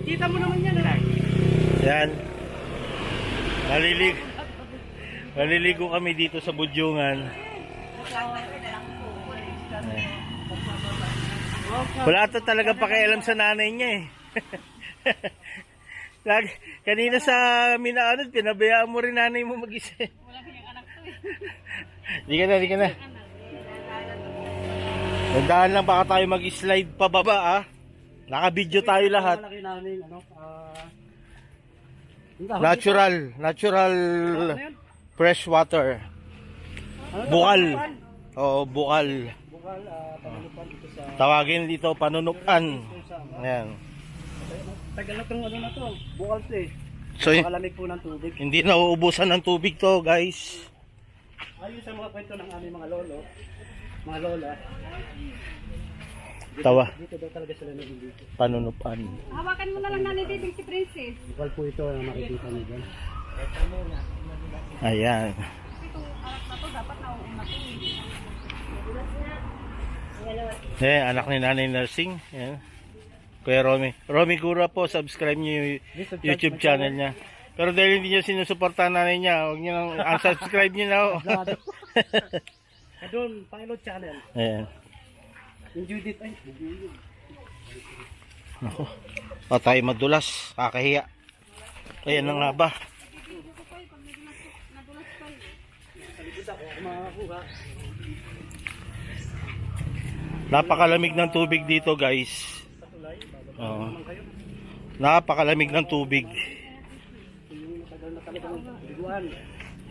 Kita mo naman yan, anak. Yan. Naliligo kami dito sa Budyungan. Wala to talaga pakialam sa nanay niya eh. Kanina sa Minaanod, pinabayaan mo rin nanay mo mag-isa. Di ka na. Tandaan lang baka tayo mag-slide pababa ah. Naka-video tayo lahat. Natural fresh water. Bukal. Oo, bukal. Tawagin dito panunukan. Ayan. Tagal na itong ano na to. Bukal to eh. So, Makalamig po ng tubig. hindi na uubusan ng tubig to, guys. Ayun sa mga kwento ng aming mga lolo, mga lola. Tawa. Dito daw talaga sila nandito. Panunupan. Hawakan mo na lang nanitibig si Princess. Bukal po ito ang makikita niyo dyan. Ayan. Itong arak na to, dapat nauuna to. Eh, anak ni Nanay Nursing. Ayan. Kuya Romy. Romy Cura po, subscribe niyo yung YouTube channel niya. Pero dahil hindi niyo sinusuportahan nanay niya, huwag niyo nang unsubscribe niyo na. Doon, pilot channel. Ayan. Yung Judith ay. Ako. Patay madulas. Kakahiya. Ayan na nga ba. Napakalamig ng tubig dito, guys. Oo. Napakalamig ng tubig.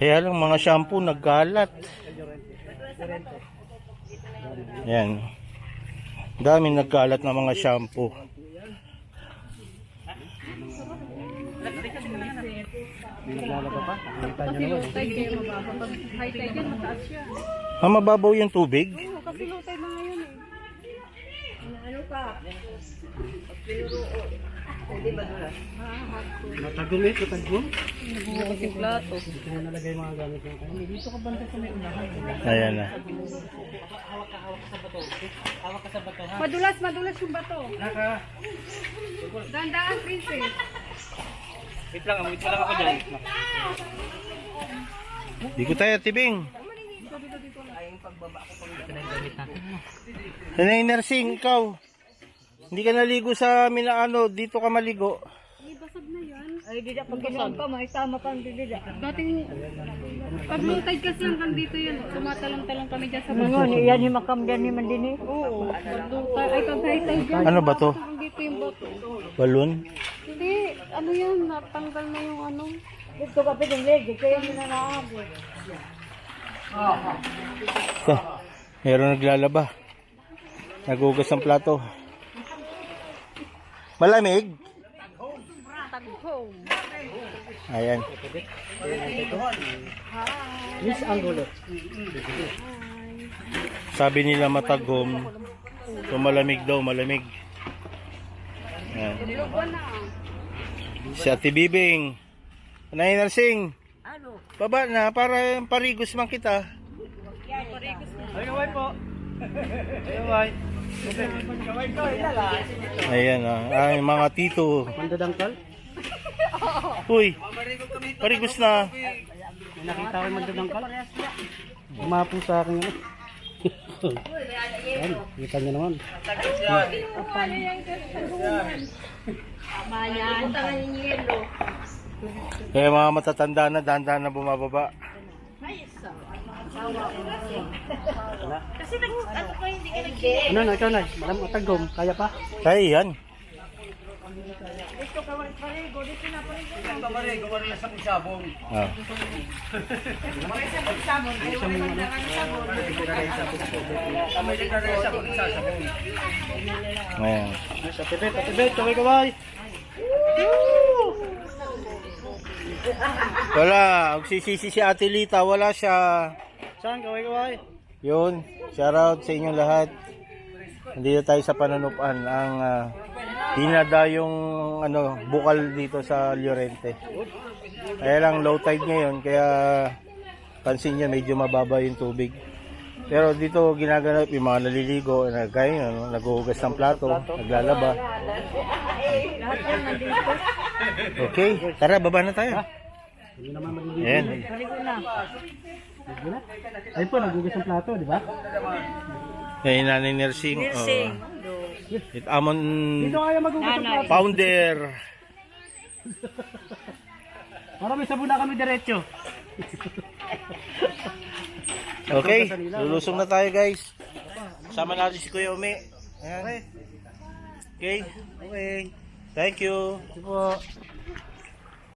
Kaya lang mga shampoo nagkalat. Yan. Daming nagkalat na mga shampoo. May naglalaba pa. Nakita niyo naman. Tide kayo mababa. Pag high tide yan, mataas siya. Mababaw yung tubig? Oo, kasi low tide na ngayon eh. Ano ka? Matagumit, matagum. Nagbubukas yung plato. Dito na nalagay yung mga gamit ng kanya. Dito ka banda sa may unahan. Ayan na. Madulas yung bato. Naka. Dandaan, Princess. Wait lang ako dyan. Di ko tayo tibing. Nanay Nursing, ikaw. Hindi ka naligo sa Minaano, dito ka maligo. May basag na yan. Ay, di na pag ganoon pa, may tama pang bibila. Dating, pag low tide kasi hanggang dito yan. Sumatalang-talang kami dyan sa bato. Ano, yan himakam dyan ni Mandini. Oo. Pag low tide, ay pag high tide yan. Ano ba to? Hanggang dito yung bato. Balloon? Hindi, ano yan, natanggal na yung ano. Dito ka piling legi, kaya mo na naabot. Ito, meron naglalaba. Nagugas ng plato. Malamig? Tag-home. Ayan. Miss Angulo. Sabi nila matagom. So malamig daw, malamig. Ayan. Lubuan na. Si Ate Bibing. Nanay Nursing. Ano? Baba na para parigos man kita. Ay, kaway po. Kaway. Kaway ko, ilala. Ayan ay mga tito. Mandadangkal? Uy, parigos na. May nakita ko yung mandadangkal? Umapo sa akin ano. Yan, kita niyo naman. Kaya mga matatanda na, dahan-dahan na bumababa. Ano na, ikaw na, malam matagom, kaya pa? Kaya yan. Ah. Ayan. Sa tibet, kaway. Wala, magsisisi si Ate Lita, wala siya. Saan, kaway? Yun, shoutout sa inyong lahat. Nandito tayo sa Panunupan, ang dinada yung bukal dito sa Llorente. Kaya lang low tide ngayon, kaya pansin nyo medyo mababa yung tubig. Pero dito ginaganap yung mga naliligo, gaya ano, naghuhugas ng plato, naglalaba. Lahat yan nandito. Okay, tara, baba na tayo. Hindi naman maliligo. Ayan. Baligo na. Ligo na. Ayun po, nagugas ng plato, di ba? Ayan, nanay nursing. It amon Dito kaya magugas ng plato. founder. Para may sabon na kami diretso. Okay, lulusong na tayo guys. Sama natin si Kuya Umi. Ayan. Okay. Okay. Thank you. Ito po.